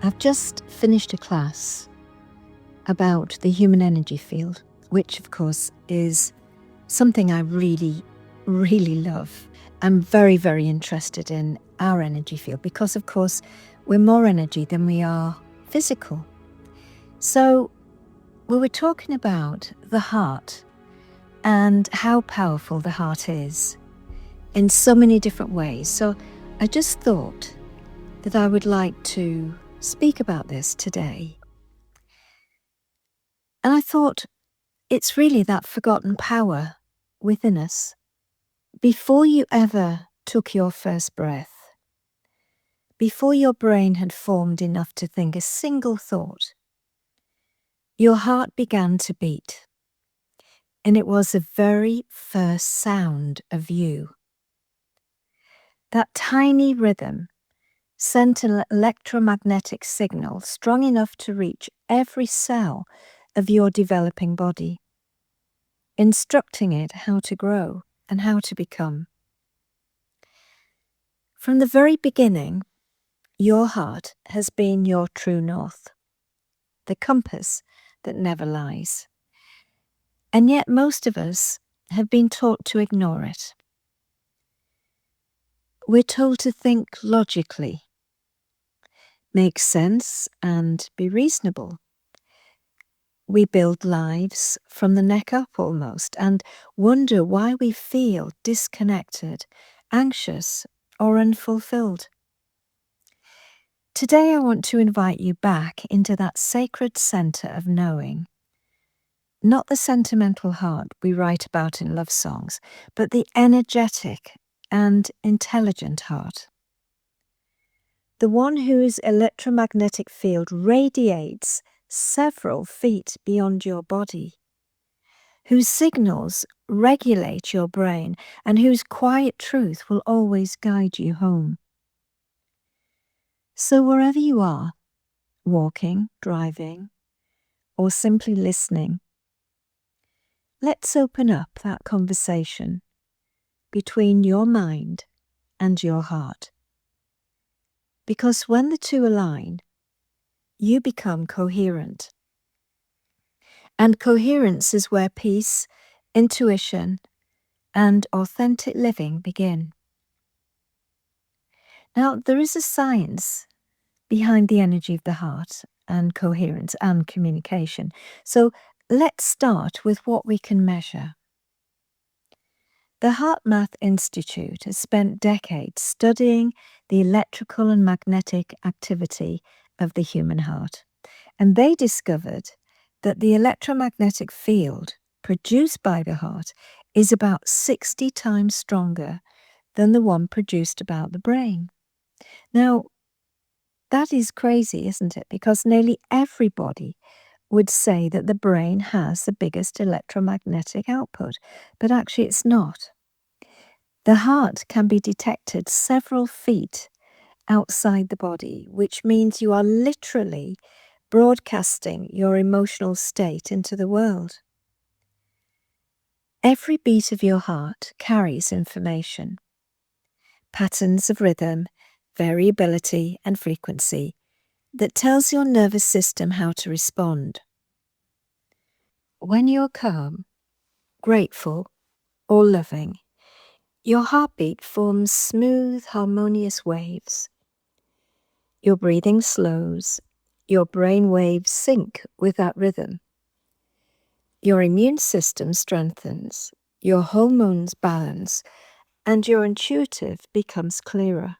I've just finished a class about the human energy field, which of course is something I really, really love. I'm very, very interested in our energy field because, of course, we're more energy than we are physical. So we were talking about the heart and how powerful the heart is in so many different ways. So I just thought that I would like to speak about this today. And I thought it's really that forgotten power within us. Before you ever took your first breath, before your brain had formed enough to think a single thought, your heart began to beat. And it was the very first sound of you. That tiny rhythm sent an electromagnetic signal strong enough to reach every cell of your developing body, instructing it how to grow and how to become. From the very beginning, your heart has been your true north, the compass that never lies. And yet most of us have been taught to ignore it. We're told to think logically, make sense and be reasonable. We build lives from the neck up almost and wonder why we feel disconnected, anxious, or unfulfilled. Today I want to invite you back into that sacred center of knowing. Not the sentimental heart we write about in love songs, but the energetic and intelligent heart. The one whose electromagnetic field radiates several feet beyond your body, whose signals regulate your brain, and whose quiet truth will always guide you home. So wherever you are, walking, driving, or simply listening, let's open up that conversation between your mind and your heart. Because when the two align, you become coherent. And coherence is where peace, intuition, and authentic living begin. Now, there is a science behind the energy of the heart and coherence and communication. So let's start with what we can measure. The HeartMath Institute has spent decades studying the electrical and magnetic activity of the human heart, and they discovered that the electromagnetic field produced by the heart is about 60 times stronger than the one produced about the brain. Now, that is crazy, isn't it? Because nearly everybody would say that the brain has the biggest electromagnetic output, but actually it's not. The heart can be detected several feet outside the body, which means you are literally broadcasting your emotional state into the world. Every beat of your heart carries information, patterns of rhythm, variability, and frequency that tells your nervous system how to respond. When you're calm, grateful, or loving, your heartbeat forms smooth, harmonious waves. Your breathing slows, your brain waves sync with that rhythm. Your immune system strengthens, your hormones balance, and your intuitive becomes clearer.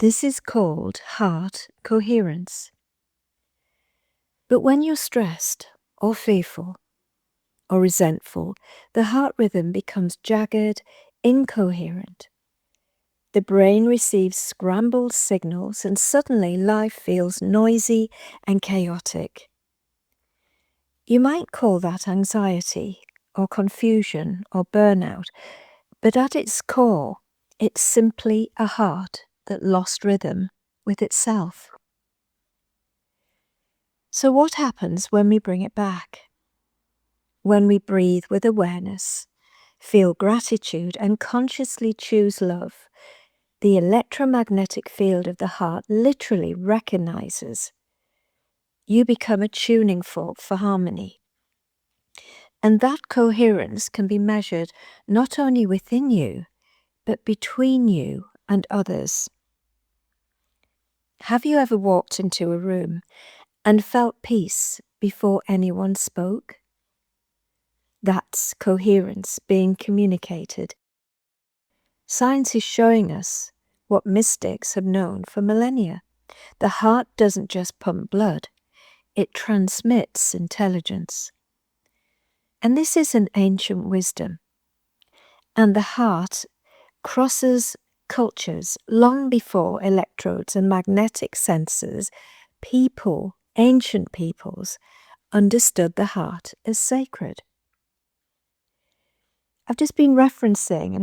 This is called heart coherence. But when you're stressed or fearful or resentful, the heart rhythm becomes jagged, incoherent. The brain receives scrambled signals and suddenly life feels noisy and chaotic. You might call that anxiety or confusion or burnout, but at its core, it's simply a heart that lost rhythm with itself. So what happens when we bring it back? When we breathe with awareness, feel gratitude, and consciously choose love, The electromagnetic field of the heart literally recognizes. You become a tuning fork for harmony. And that coherence can be measured not only within you, but between you and others. Have you ever walked into a room and felt peace before anyone spoke? That's coherence being communicated. Science is showing us what mystics have known for millennia. The heart doesn't just pump blood, it transmits intelligence. And this is an ancient wisdom. And the heart crosses cultures long before electrodes and magnetic sensors. Ancient peoples, understood the heart as sacred. I've just been referencing,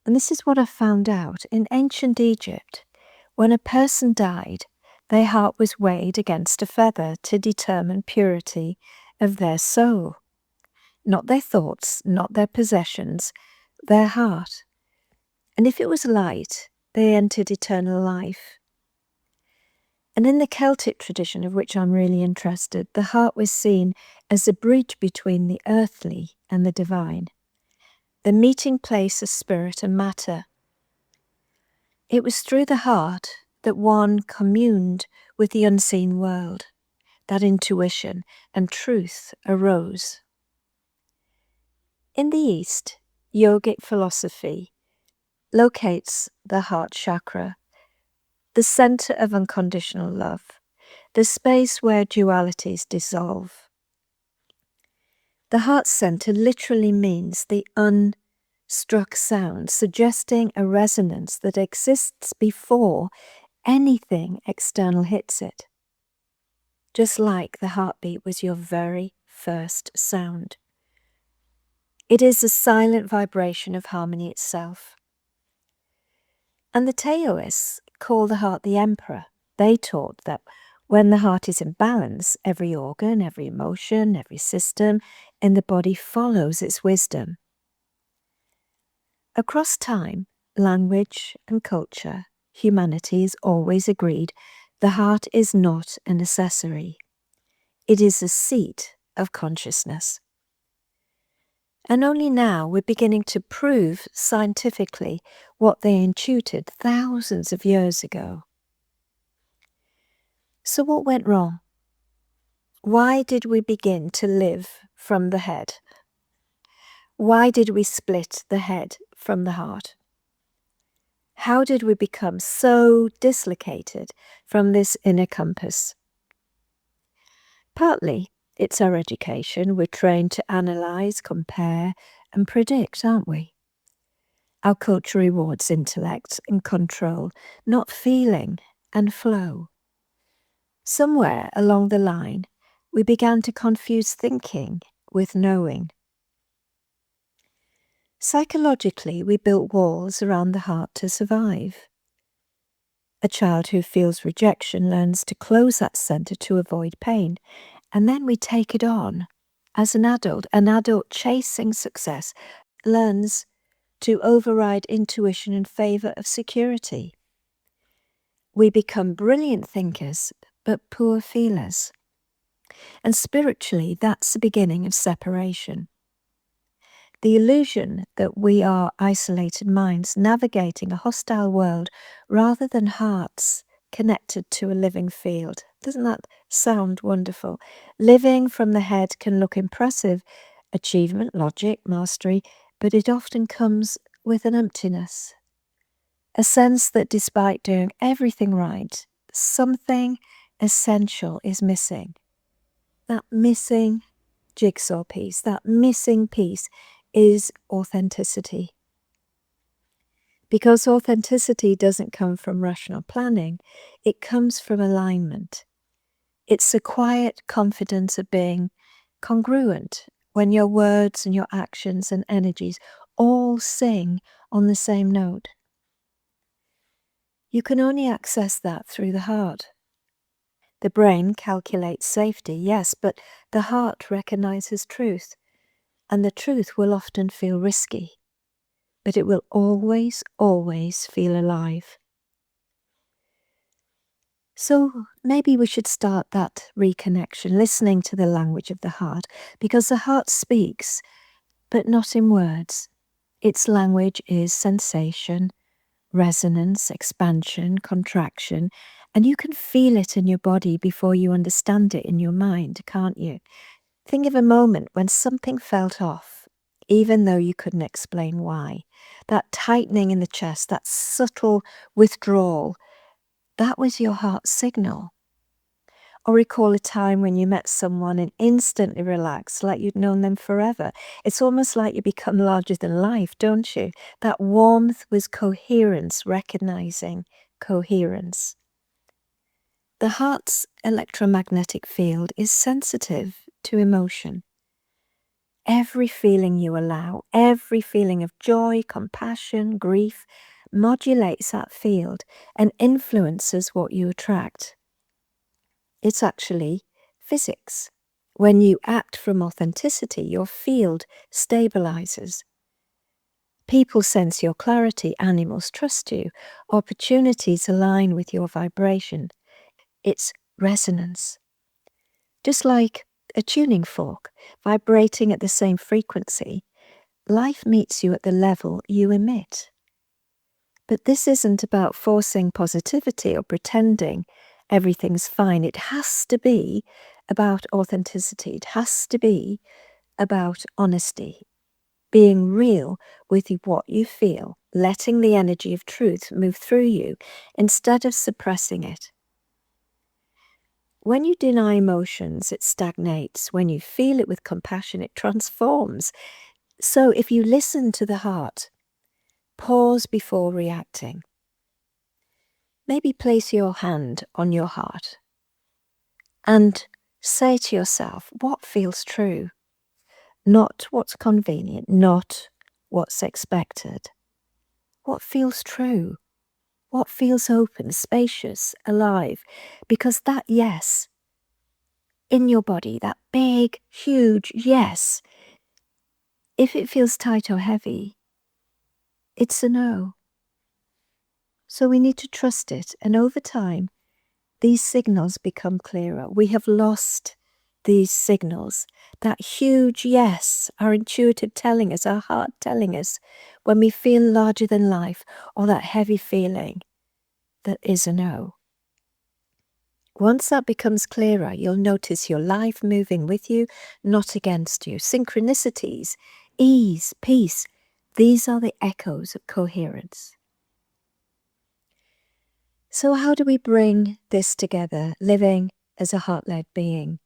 and this is what I found out. In ancient Egypt, when a person died, their heart was weighed against a feather to determine purity of their soul. Not their thoughts, not their possessions, their heart. And if it was light, they entered eternal life. And in the Celtic tradition, of which I'm really interested, the heart was seen as a bridge between the earthly and the divine, the meeting place of spirit and matter. It was through the heart that one communed with the unseen world, that intuition and truth arose. In the East, yogic philosophy locates the heart chakra, the center of unconditional love, the space where dualities dissolve. The heart center literally means the unstruck sound, suggesting a resonance that exists before anything external hits it. Just like the heartbeat was your very first sound. It is a silent vibration of harmony itself. And the Taoists call the heart the emperor. They taught that when the heart is in balance, every organ, every emotion, every system in the body follows its wisdom. Across time, language, and culture, humanity has always agreed the heart is not an accessory. It is a seat of consciousness. And only now we're beginning to prove scientifically what they intuited thousands of years ago. So what went wrong? Why did we begin to live from the head? Why did we split the head from the heart? How did we become so dislocated from this inner compass? Partly, it's our education. We're trained to analyse, compare, and predict, aren't we? Our culture rewards intellect and control, not feeling and flow. Somewhere along the line, we began to confuse thinking with knowing. Psychologically, we built walls around the heart to survive. A child who feels rejection learns to close that center to avoid pain, and then we take it on. As an adult chasing success learns to override intuition in favor of security. We become brilliant thinkers, but poor feelers. And spiritually, that's the beginning of separation. The illusion that we are isolated minds navigating a hostile world rather than hearts connected to a living field. Doesn't that sound wonderful? Living from the head can look impressive, achievement, logic, mastery, but it often comes with an emptiness. A sense that despite doing everything right, something essential is missing. That missing jigsaw piece, that missing piece is authenticity. Because authenticity doesn't come from rational planning, it comes from alignment. It's a quiet confidence of being congruent when your words and your actions and energies all sing on the same note. You can only access that through the heart. The brain calculates safety, yes, but the heart recognizes truth, and the truth will often feel risky, but it will always, always feel alive. So maybe we should start that reconnection, listening to the language of the heart, because the heart speaks, but not in words. Its language is sensation, resonance, expansion, contraction, and you can feel it in your body before you understand it in your mind, can't you? Think of a moment when something felt off, even though you couldn't explain why. That tightening in the chest, that subtle withdrawal, that was your heart's signal. Or recall a time when you met someone and instantly relaxed, like you'd known them forever. It's almost like you become larger than life, don't you? That warmth was coherence, recognizing coherence. The heart's electromagnetic field is sensitive to emotion. Every feeling you allow, every feeling of joy, compassion, grief, modulates that field and influences what you attract. It's actually physics. When you act from authenticity, your field stabilizes. People sense your clarity, animals trust you, opportunities align with your vibration. It's resonance. Just like a tuning fork vibrating at the same frequency, life meets you at the level you emit. But this isn't about forcing positivity or pretending everything's fine. It has to be about authenticity. It has to be about honesty, being real with what you feel, letting the energy of truth move through you instead of suppressing it. When you deny emotions, it stagnates. When you feel it with compassion, it transforms. So if you listen to the heart, pause before reacting. Maybe place your hand on your heart and say to yourself, what feels true? Not what's convenient, not what's expected. What feels true? What feels open, spacious, alive? Because that yes in your body, that big, huge yes, if it feels tight or heavy, it's a no. So we need to trust it, and over time, these signals become clearer. We have lost these signals, that huge yes, our intuitive telling us, our heart telling us, when we feel larger than life, or that heavy feeling that is a no. Once that becomes clearer, you'll notice your life moving with you, not against you. Synchronicities, ease, peace, these are the echoes of coherence. So how do we bring this together, living as a heart-led being?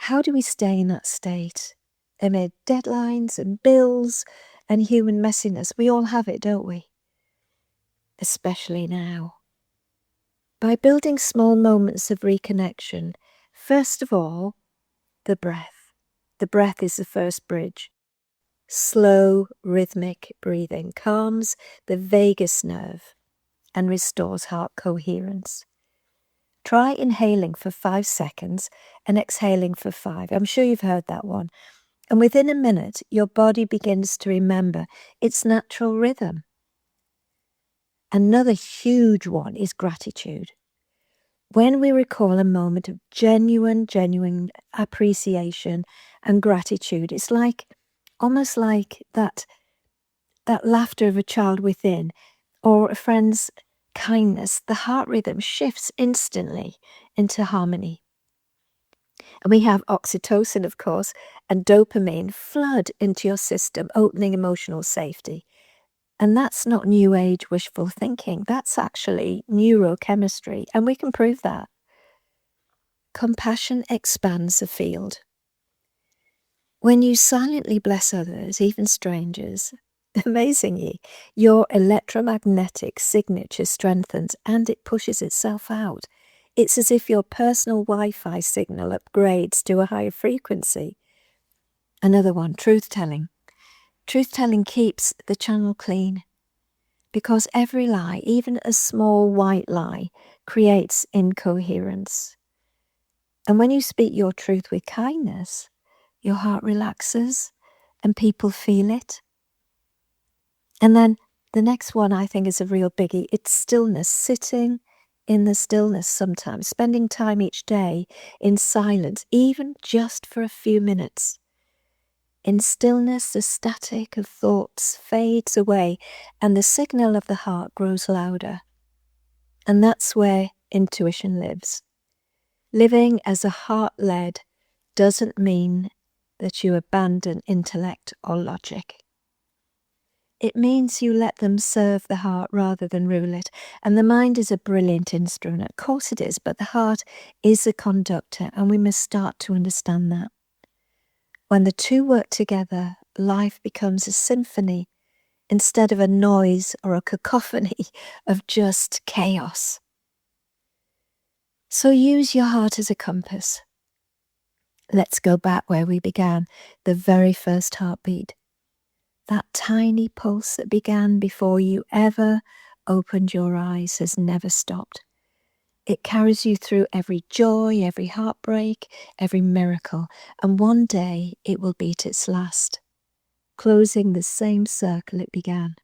How do we stay in that state amid deadlines and bills and human messiness? We all have it, don't we? Especially now. By building small moments of reconnection, first of all, the breath. The breath is the first bridge. Slow, rhythmic breathing calms the vagus nerve and restores heart coherence. Try inhaling for 5 seconds and exhaling for 5. I'm sure you've heard that one. And within a minute, your body begins to remember its natural rhythm. Another huge one is gratitude. When we recall a moment of genuine appreciation and gratitude, it's almost like that laughter of a child within or a friend's kindness. The heart rhythm shifts instantly into harmony. And we have oxytocin, of course, and dopamine flood into your system, opening emotional safety. And that's not new age wishful thinking. That's actually neurochemistry, and we can prove that. Compassion expands the field. When you silently bless others, even strangers, amazingly, your electromagnetic signature strengthens and it pushes itself out. It's as if your personal Wi-Fi signal upgrades to a higher frequency. Another one, truth-telling. Truth-telling keeps the channel clean because every lie, even a small white lie, creates incoherence. And when you speak your truth with kindness, your heart relaxes and people feel it. And then the next one I think is a real biggie. It's stillness, sitting in the stillness sometimes, spending time each day in silence, even just for a few minutes. In stillness, the static of thoughts fades away and the signal of the heart grows louder. And that's where intuition lives. Living as a heart-led doesn't mean that you abandon intellect or logic. It means you let them serve the heart rather than rule it. And the mind is a brilliant instrument. Of course it is, but the heart is a conductor, and we must start to understand that. When the two work together, life becomes a symphony instead of a noise or a cacophony of just chaos. So use your heart as a compass. Let's go back where we began, the very first heartbeat. That tiny pulse that began before you ever opened your eyes has never stopped. It carries you through every joy, every heartbreak, every miracle, and one day it will beat its last, closing the same circle it began.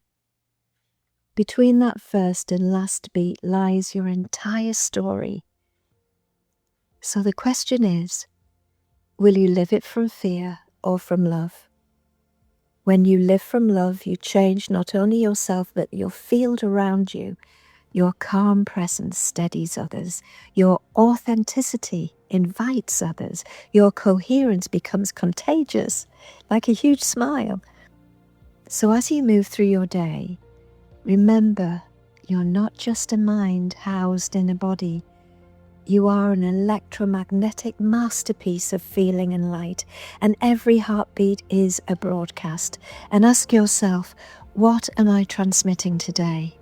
Between that first and last beat lies your entire story. So the question is, will you live it from fear or from love? When you live from love, you change not only yourself, but your field around you. Your calm presence steadies others. Your authenticity invites others. Your coherence becomes contagious, like a huge smile. So as you move through your day, remember, you're not just a mind housed in a body. You are an electromagnetic masterpiece of feeling and light, and every heartbeat is a broadcast. And ask yourself, what am I transmitting today?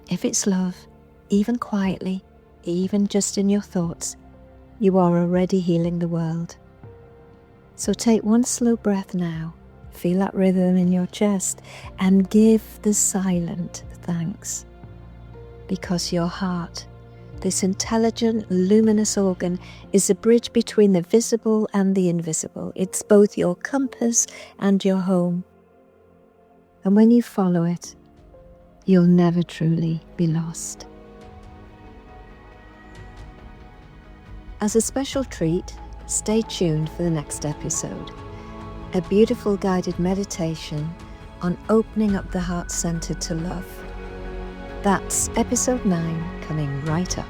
If it's love, even quietly, even just in your thoughts, you are already healing the world. So take one slow breath now, feel that rhythm in your chest, and give the silent thanks. Because your heart, this intelligent, luminous organ, is a bridge between the visible and the invisible. It's both your compass and your home. And when you follow it, you'll never truly be lost. As a special treat, stay tuned for the next episode. A beautiful guided meditation on opening up the heart center to love. That's episode 9 coming right up.